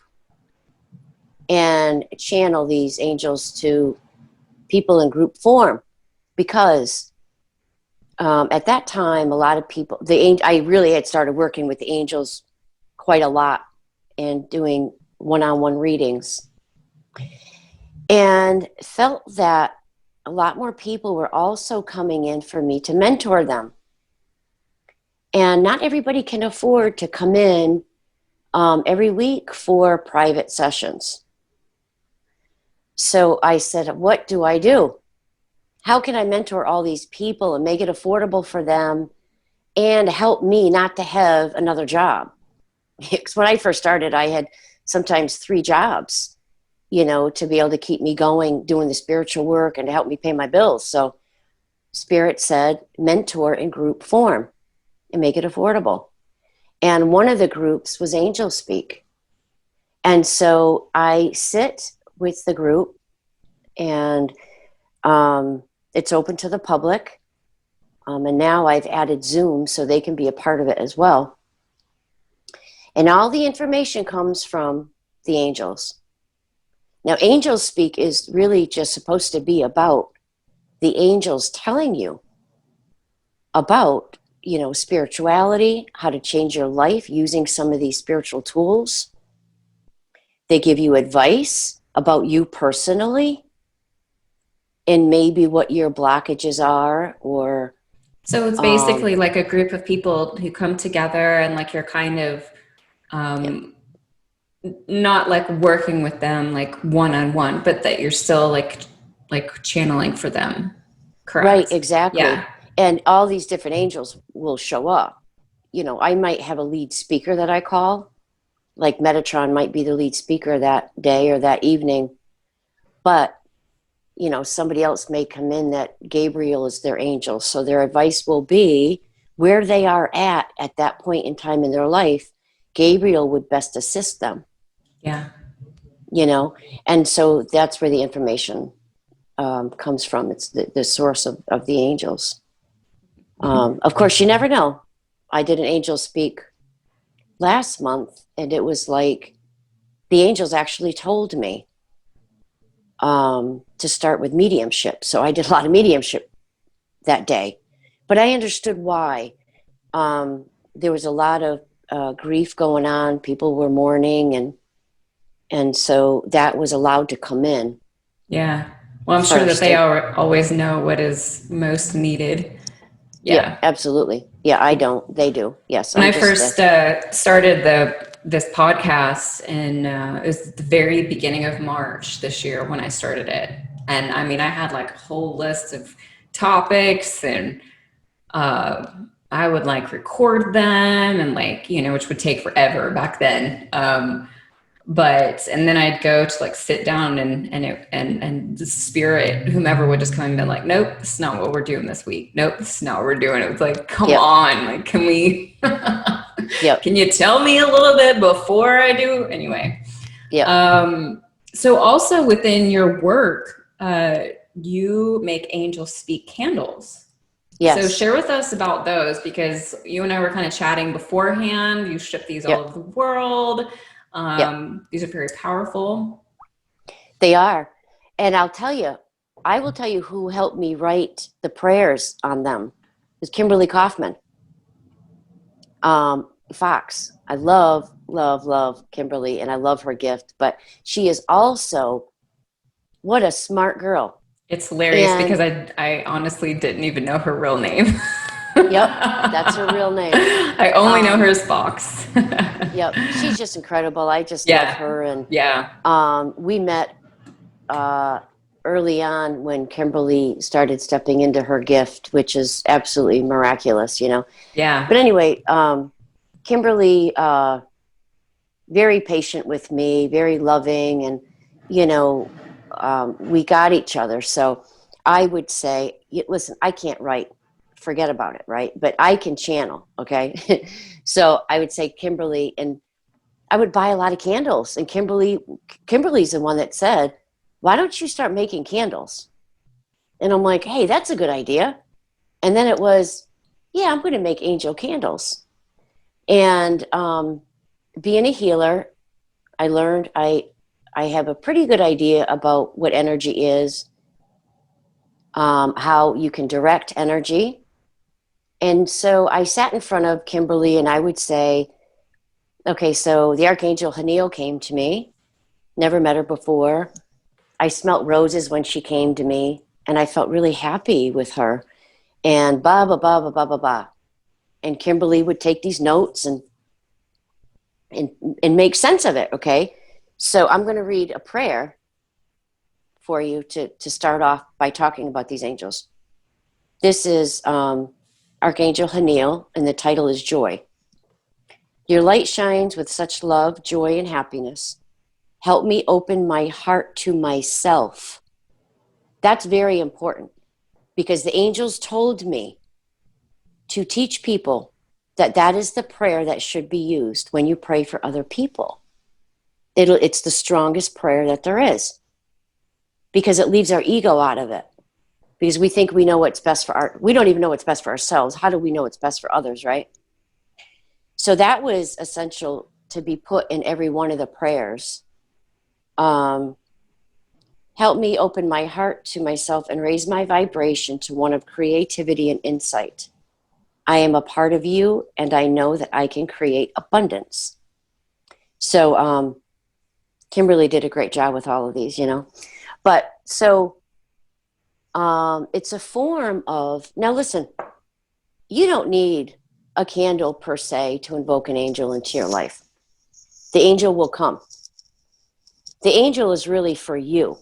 and channel these angels to people in group form because at that time, a lot of people, I really had started working with the angels quite a lot and doing one-on-one readings, and felt that a lot more people were also coming in for me to mentor them. And not everybody can afford to come in every week for private sessions. So I said, what do I do? How can I mentor all these people and make it affordable for them and help me not to have another job? Because when I first started, I had sometimes 3 jobs, to be able to keep me going, doing the spiritual work and to help me pay my bills. So Spirit said, mentor in group form and make it affordable. And one of the groups was Angel Speak. And so I sit with the group, and it's open to the public. And now I've added Zoom so they can be a part of it as well. And all the information comes from the angels. Now, Angel Speak is really just supposed to be about the angels telling you about, spirituality, how to change your life using some of these spiritual tools. They give you advice about you personally and maybe what your blockages are, or So it's basically like a group of people who come together and like you're kind of yep. not like working with them like one on one, but that you're still like channeling for them. Right, Correct. exactly. Yeah. And all these different angels will show up. I might have a lead speaker that I call, like Metatron might be the lead speaker that day or that evening, but somebody else may come in that Gabriel is their angel. So their advice will be where they are at that point in time in their life. Gabriel would best assist them, Yeah. And so that's where the information comes from. It's the source of the angels. Of course, you never know. I did an angel speak last month, and it was like the angels actually told me to start with mediumship. So I did a lot of mediumship that day, but I understood why. There was a lot of grief going on. People were mourning, and so that was allowed to come in. Yeah. Well, I'm sure that First, they always know what is most needed. yeah, Yeah. absolutely. Yeah, I don't. They do. Yes, When I'm I just first started this podcast, and it was the very beginning of March this year when I started it, and I mean I had like a whole list of topics, and I would like record them, and like which would take forever back then. But and then I'd go to like sit down, and the spirit, whomever, would just come and be like, nope, this is not what we're doing this week. Nope, this is not what we're doing. It was like, come yep, on, like, can we yep, can you tell me a little bit before I do? Anyway. yep, So also within your work, you make angel speak candles. So yes, share with us about those, because you and I were kind of chatting beforehand. You ship these all yep, over the world. yep. These are very powerful. They are, and I'll tell you. I will tell you who helped me write the prayers on them is Kimberly Kaufman. Fox. I love, love, love Kimberly, and I love her gift, but she is also what a smart girl. It's hilarious because And I honestly didn't even know her real name. yep, that's her real name. I only know her Um, as Fox. yep, she's just incredible. I just love Yeah. her. And Yeah. we met uh, early on when Kimberly started stepping into her gift, which is absolutely miraculous, you know. Yeah. But anyway, Kimberly, very patient with me, very loving, and you know, we got each other. So I would say, listen, I can't write, forget about it, right? But I can channel, okay? So I would say Kimberly, and I would buy a lot of candles. And Kimberly's the one that said, "Why don't you start making candles?" And I'm like, "Hey, that's a good idea." And then it was, "Yeah, I'm going to make angel candles." And being a healer, I learned I have a pretty good idea about what energy is, how you can direct energy. And so I sat in front of Kimberly and I would say, okay, so the Archangel Haniel came to me, never met her before. I smelt roses when she came to me, and I felt really happy with her. And blah, blah, blah, blah, blah, blah, blah. And Kimberly would take these notes and, and make sense of it, okay? So I'm going to read a prayer for you to start off by talking about these angels. This is Archangel Haniel, and the title is Joy. Your light shines with such love, joy, and happiness. Help me open my heart to myself. That's very important because the angels told me to teach people that that is the prayer that should be used when you pray for other people. It's the strongest prayer that there is because it leaves our ego out of it. Because we think we know what's best we don't even know what's best for ourselves. How do we know what's best for others, right? So that was essential to be put in every one of the prayers. Help me open my heart to myself and raise my vibration to one of creativity and insight. I am a part of you, and I know that I can create abundance. So Kimberly did a great job with all of these, you know. But so it's a form of, now listen, you don't need a candle per se to invoke an angel into your life. The angel will come. The angel is really for you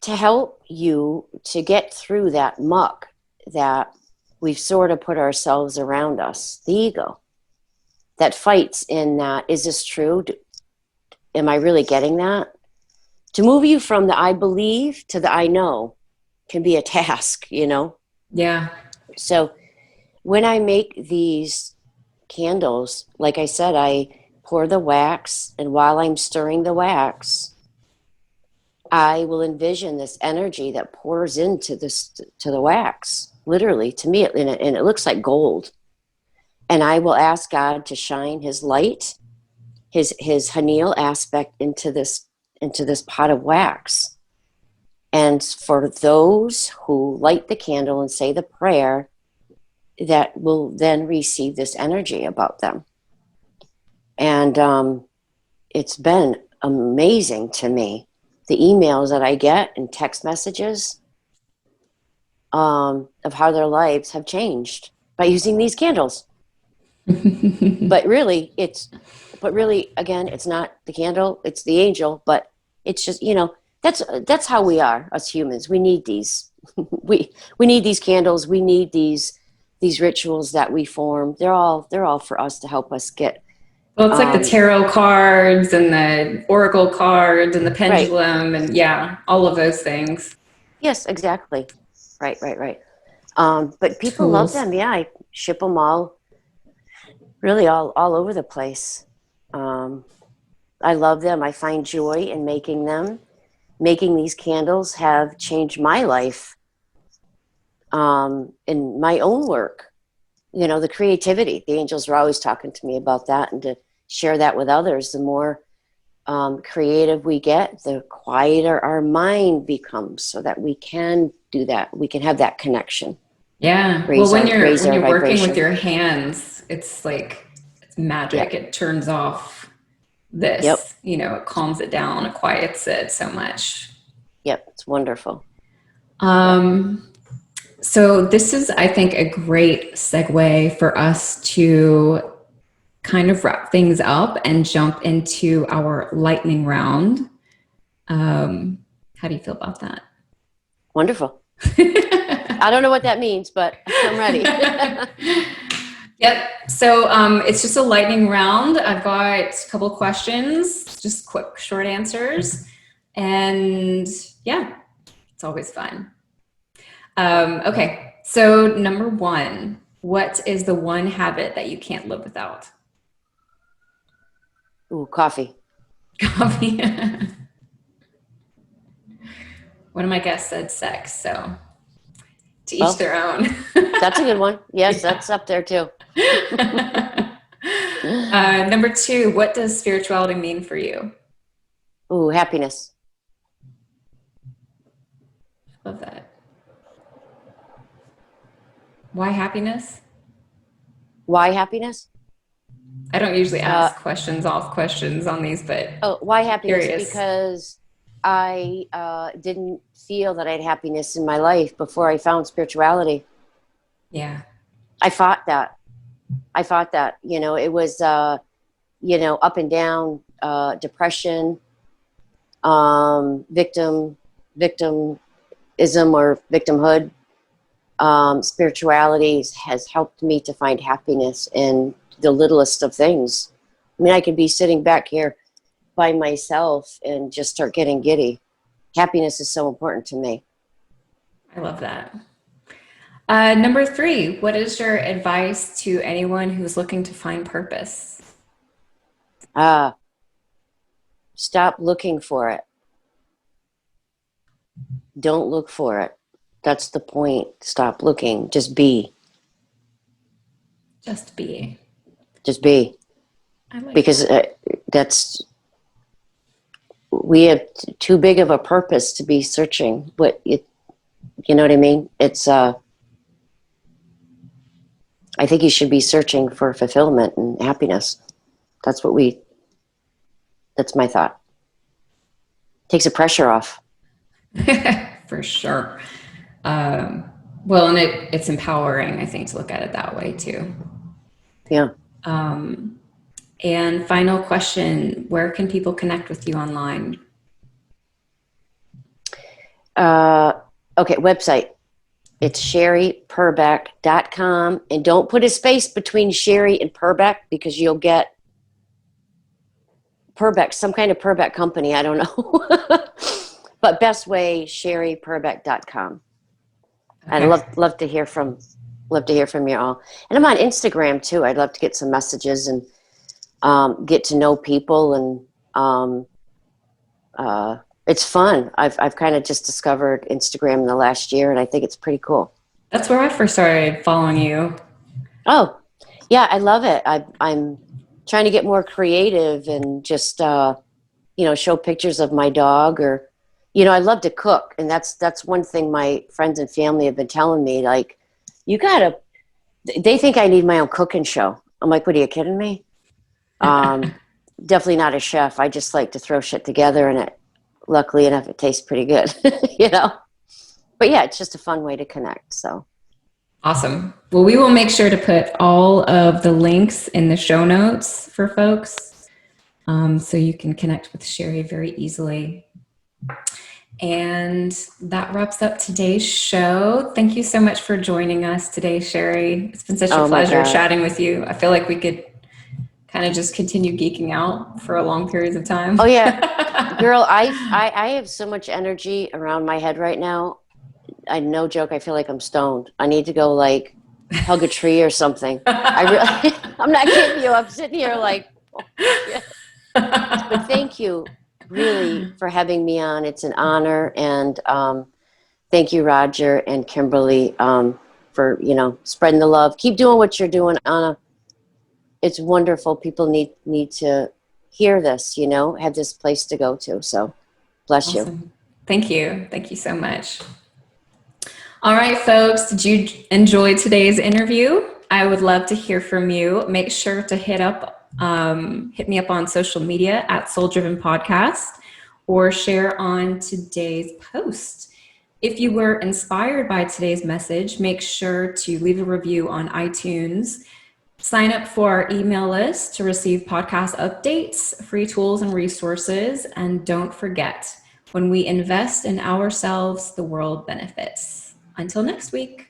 to help you to get through that muck that we've sort of put ourselves around us, the ego that fights in that, is this true? Am I really getting that? To move you from the I believe to the I know can be a task, you know? Yeah. So when I make these candles, like I said, I pour the wax, and while I'm stirring the wax, I will envision this energy that pours into this to the wax, literally to me, and it looks like gold. And I will ask God to shine His light, His Haniel aspect into this pot of wax. And for those who light the candle and say the prayer, that will then receive this energy about them. And it's been amazing to me, the emails that I get and text messages of how their lives have changed by using these candles. But really, again, it's not the candle, it's the angel. But it's just, you know, that's how we are, us humans. We need these. We need these candles. We need these rituals that we form. They're all for us to help us get. Well, it's like the tarot cards and the oracle cards and the Right. pendulum and yeah, all of those things. Yes, exactly. Right, right, right. But people love Tools. them. Yeah, I ship them all, really all over the place. Um, I love them. I find joy in making them. Making these candles have changed my life in my own work. You know, the creativity. The angels are always talking to me about that, and to share that with others. The more creative we get, the quieter our mind becomes, so that we can do that. We can have that connection. Yeah. Well, Raise when our you're working with vibration. your hands, it's like it's magic. Yep. It turns off Yep. this, you know, it calms it down, it quiets it so much. Yep. It's wonderful. Yep. Um, so this is, I think, a great segue for us to kind of wrap things up and jump into our lightning round. How do you feel about that? Wonderful. I don't know what that means, but I'm ready. Yep. So it's just a lightning round. I've got a couple questions, just quick, short answers. And yeah, it's always fun. Okay. So number one, what is the one habit that you can't live without? Ooh, coffee. Coffee. One of my guests said sex, so to each their own. That's a good one. Yes, Yeah. that's up there too. Number two, what does spirituality mean for you? Ooh, happiness. Love that. Why happiness? Why happiness? I don't usually ask questions off questions on these, but why happiness? curious. Because I didn't feel that I had happiness in my life before I found spirituality. Yeah. I fought that. You know, it was, you know, up and down, depression, victimism or victimhood. Spirituality has helped me to find happiness in the littlest of things. I mean, I could be sitting back here by myself and just start getting giddy. Happiness is so important to me. I love that. Number three, what is your advice to anyone who's looking to find purpose? Stop looking for it. Don't look for it. That's the point. Stop looking. Just be. Just be. Just be. I like because that's, we have too big of a purpose to be searching. But it, you know what I mean? It's I think you should be searching for fulfillment and happiness. That's my thought. Takes the pressure off. For sure. Well, and it's empowering, I think, to look at it that way too. Yeah. And final question, where can people connect with you online? Okay, website. It's SheriPerbeck.com. And don't put a space between Sheri and Perbeck, because you'll get Perbeck, some kind of Perbeck company. I don't know. But best way, SheriPerbeck.com. Okay. I'd love to hear from you all. And I'm on Instagram too. I'd love to get some messages and get to know people, and it's fun. I've kind of just discovered Instagram in the last year, and I think it's pretty cool. That's where I first started following you. Oh, yeah, I love it. I'm trying to get more creative and just you know, show pictures of my dog, or you know, I love to cook, and that's one thing my friends and family have been telling me. Like, you gotta. They think I need my own cooking show. I'm like, what, are you kidding me? Definitely not a chef. I just like to throw shit together, and luckily enough, it tastes pretty good, you know? But yeah, it's just a fun way to connect, so. Awesome. Well, we will make sure to put all of the links in the show notes for folks, so you can connect with Sheri very easily. And that wraps up today's show. Thank you so much for joining us today, Sheri. It's been such a pleasure chatting with you. I feel like we could kind of just continue geeking out for a long periods of time. Oh yeah, girl, I have so much energy around my head right now. No joke, I feel like I'm stoned. I need to go like hug a tree or something. I'm not kidding you. I'm sitting here like, oh, shit. But thank you really for having me on. It's an honor, and thank you, Roger and Kimberly, for, you know, spreading the love. Keep doing what you're doing, Anna. It's wonderful. People need to hear this, you know, have this place to go to. So bless you. Awesome. Thank you. Thank you so much. All right, folks, did you enjoy today's interview? I would love to hear from you. Make sure to hit me up on social media at Soul Driven Podcast, or share on today's post. If you were inspired by today's message, make sure to leave a review on iTunes. Sign up for our email list to receive podcast updates, free tools and resources. And don't forget, when we invest in ourselves, the world benefits. Until next week.